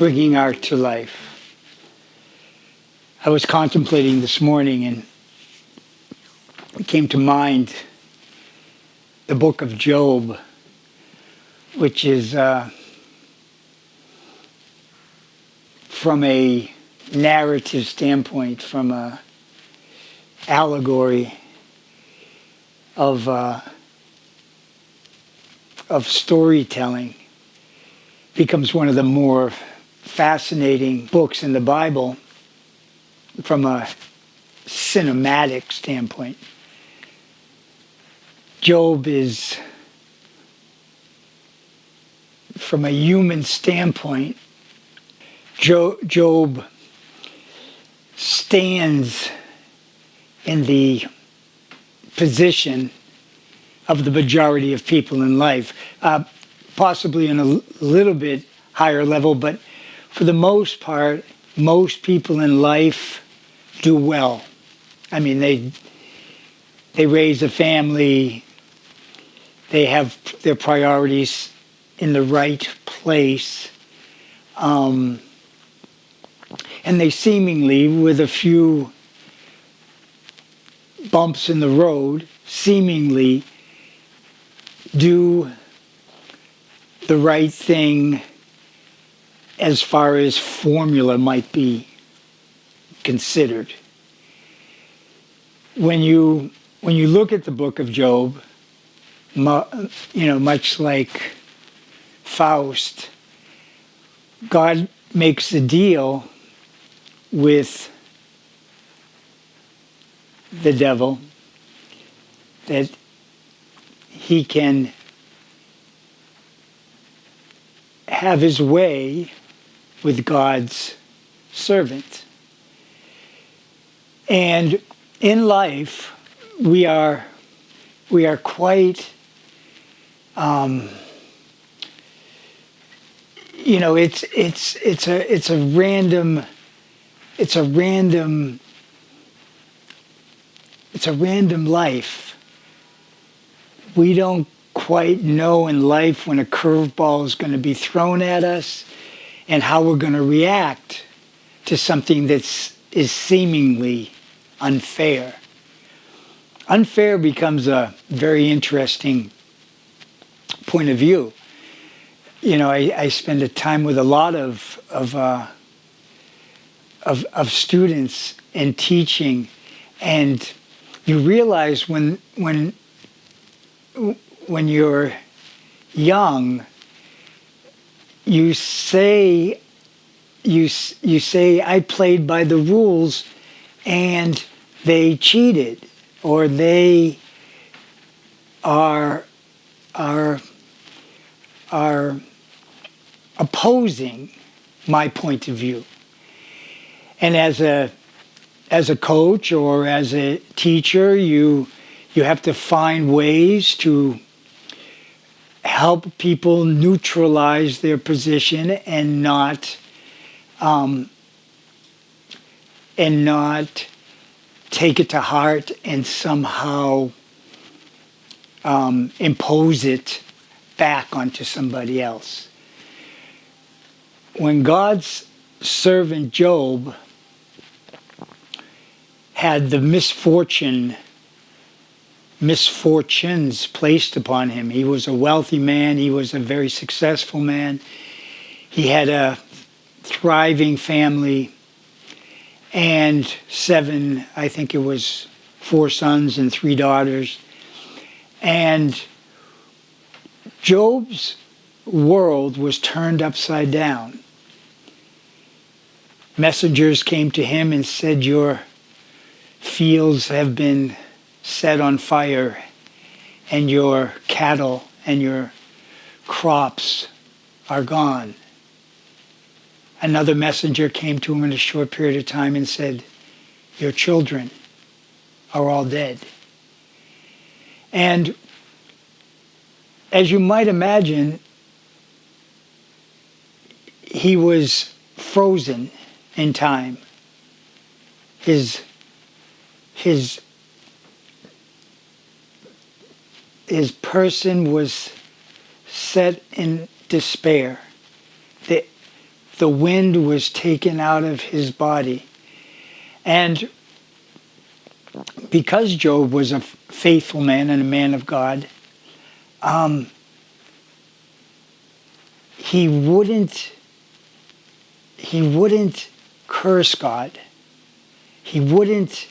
bringing art to life. I was contemplating this morning and it came to mind the book of Job, which is from a narrative standpoint, from a allegory of storytelling, becomes one of the more fascinating books in the Bible from a cinematic standpoint. Job is, from a human standpoint, Job stands in the position of the majority of people in life, possibly in a little bit higher level, but for the most part, most people in life do well. I mean, they raise a family, they have their priorities in the right place, and they seemingly, with a few bumps in the road, seemingly do the right thing as far as formula might be considered. When you look at the book of Job, much like Faust, God makes a deal with the devil that he can have his way with God's servant. And in life, we are quite, it's a random life. We don't quite know in life when a curveball is going to be thrown at us and how we're going to react to something is seemingly unfair. Unfair becomes a very interesting point of view. I spend a time with a lot of students and teaching, and you realize when you're young, you say I played by the rules and they cheated, or they are opposing my point of view. And as a coach or as a teacher, you have to find ways to help people neutralize their position and not take it to heart and somehow impose it back onto somebody else. When God's servant Job had the misfortunes placed upon him. He was a wealthy man. He was a very successful man. He had a thriving family and 4 sons and 3 daughters. And Job's world was turned upside down. Messengers came to him and said, "Your fields have been set on fire, and your cattle and your crops are gone." Another messenger came to him in a short period of time and said, "Your children are all dead." And as you might imagine, he was frozen in time. His person was set in despair. the wind was taken out of his body. And because Job was a faithful man and a man of God, he wouldn't curse God. He wouldn't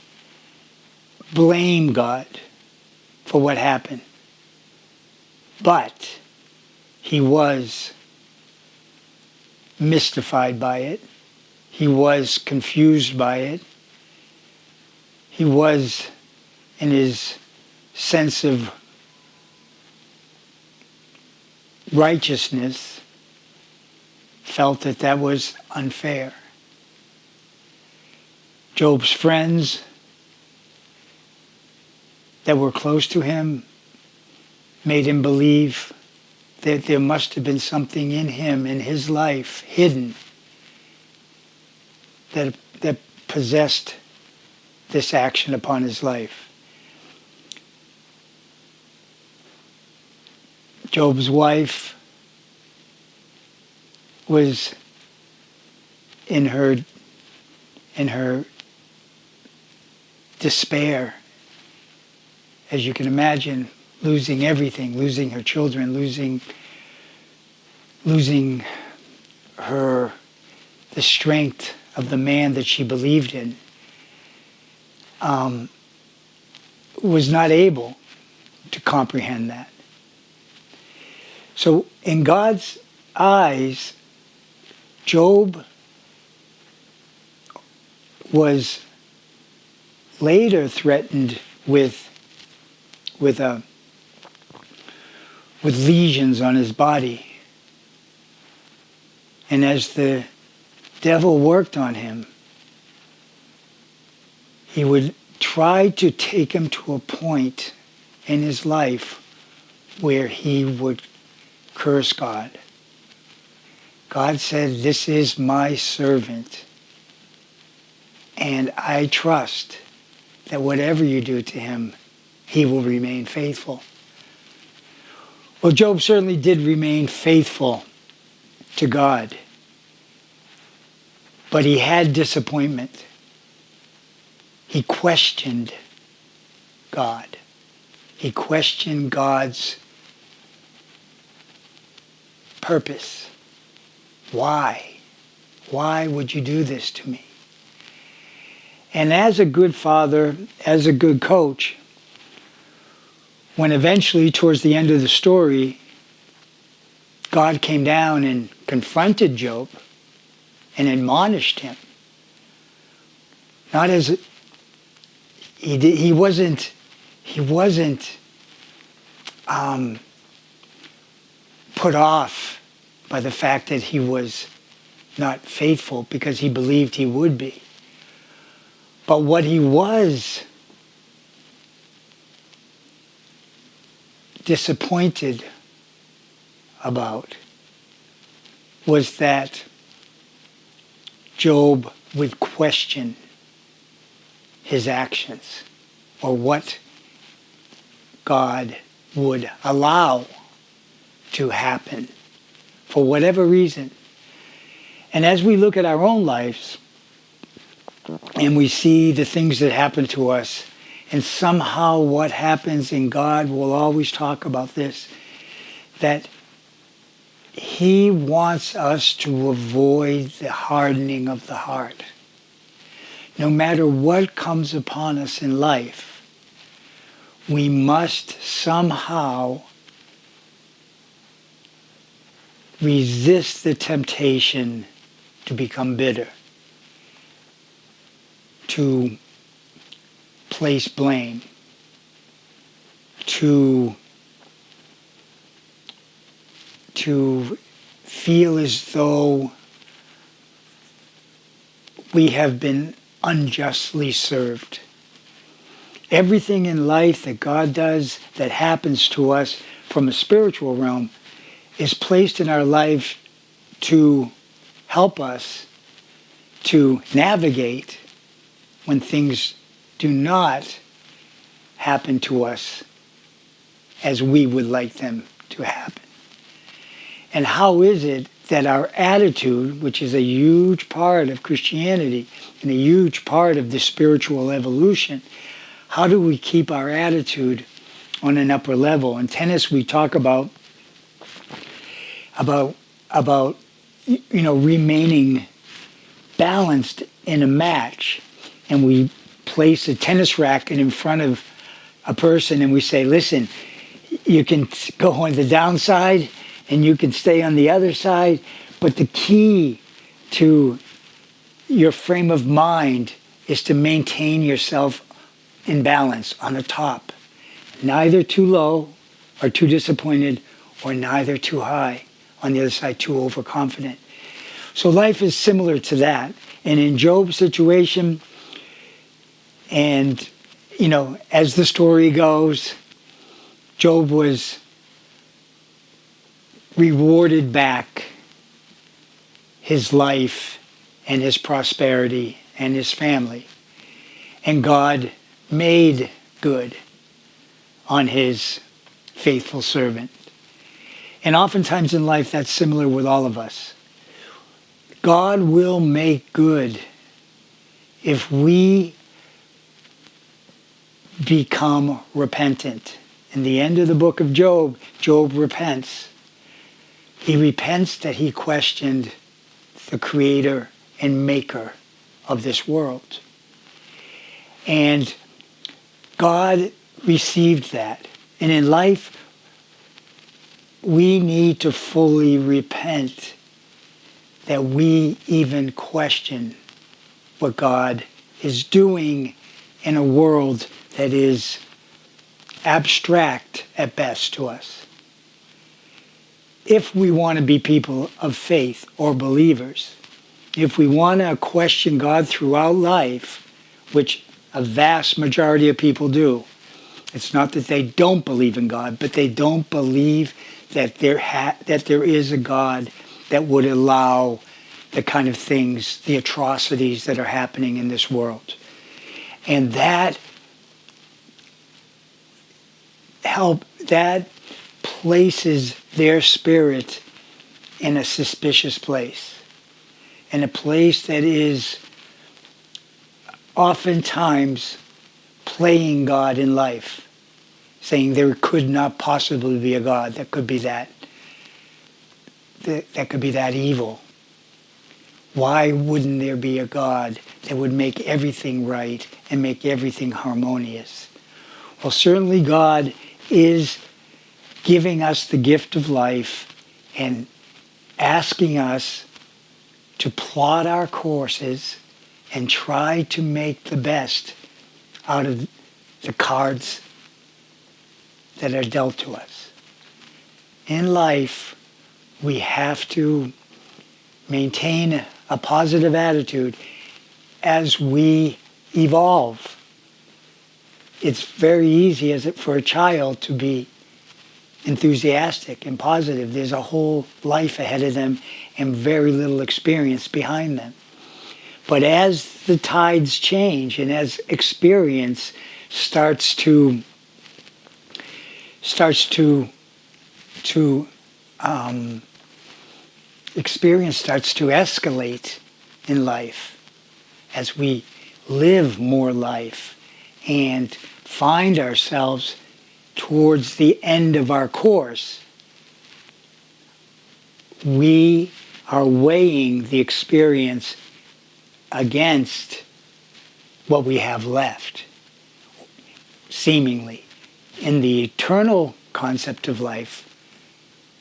blame God for what happened. But he was mystified by it. He was confused by it. He was, in his sense of righteousness, felt that that was unfair. Job's friends that were close to him made him believe that there must have been something in him, in his life, hidden, that possessed this action upon his life. Job's wife was in her despair, as you can imagine, losing everything, losing her children, losing her, the strength of the man that she believed in, was not able to comprehend that. So in God's eyes, Job was later threatened with lesions on his body. And as the devil worked on him, he would try to take him to a point in his life where he would curse God. God said, "This is my servant, and I trust that whatever you do to him, he will remain faithful." Well, Job certainly did remain faithful to God, but he had disappointment. He questioned God. He questioned God's purpose. Why? Why would you do this to me? And as a good father, as a good coach, when eventually, towards the end of the story, God came down and confronted Job and admonished him, not as he wasn't put off by the fact that he was not faithful, because he believed he would be. But what he was disappointed about was that Job would question his actions, or what God would allow to happen for whatever reason. And as we look at our own lives and we see the things that happen to us, and somehow what happens in God, will always talk about this, that he wants us to avoid the hardening of the heart. No matter what comes upon us in life, we must somehow resist the temptation to become bitter, to place blame, to feel as though we have been unjustly served. Everything in life that God does, that happens to us from a spiritual realm, is placed in our life to help us to navigate when things do not happen to us as we would like them to happen. And how is it that our attitude, which is a huge part of Christianity and a huge part of the spiritual evolution, how do we keep our attitude on an upper level? In tennis, we talk about remaining balanced in a match, and we place a tennis racket in front of a person and we say, listen, you can go on the downside and you can stay on the other side, but the key to your frame of mind is to maintain yourself in balance on the top, neither too low or too disappointed, or neither too high on the other side, too overconfident. So life is similar to that. And in Job's situation, and as the story goes, Job was rewarded back his life and his prosperity and his family. And God made good on his faithful servant. And oftentimes in life, that's similar with all of us. God will make good if we become repentant. In the end of the book of Job, Job repents. He repents that he questioned the creator and maker of this world. And God received that. And in life, we need to fully repent that we even question what God is doing in a world that is abstract at best to us. If we want to be people of faith or believers, if we want to question God throughout life, which a vast majority of people do, it's not that they don't believe in God, but they don't believe that there is a God that would allow the kind of things, the atrocities that are happening in this world. And that places their spirit in a suspicious place, in a place that is oftentimes playing God in life, saying there could not possibly be a God that could be that could be that evil. Why wouldn't there be a God that would make everything right and make everything harmonious? Well, certainly God is giving us the gift of life and asking us to plot our courses and try to make the best out of the cards that are dealt to us. In life, we have to maintain a positive attitude as we evolve. It's very easy for a child to be enthusiastic and positive. There's a whole life ahead of them and very little experience behind them. But as the tides change and as experience starts to escalate in life, as we live more life and find ourselves towards the end of our course, we are weighing the experience against what we have left, seemingly. In the eternal concept of life,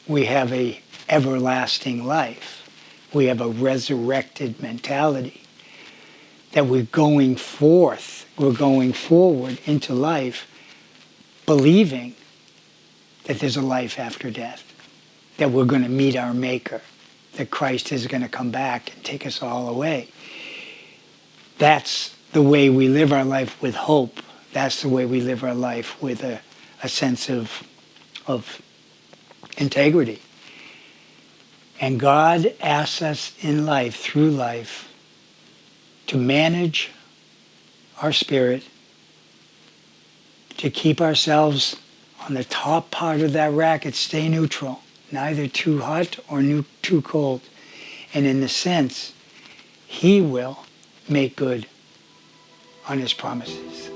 we have a everlasting life. We have a resurrected mentality that we're going forward into life believing that there's a life after death, that we're going to meet our Maker, that Christ is going to come back and take us all away. That's the way we live our life, with hope. That's the way we live our life, with a sense of integrity. And God asks us in life, through life, to manage our spirit, to keep ourselves on the top part of that racket, stay neutral, neither too hot or too cold. And in the sense, he will make good on his promises.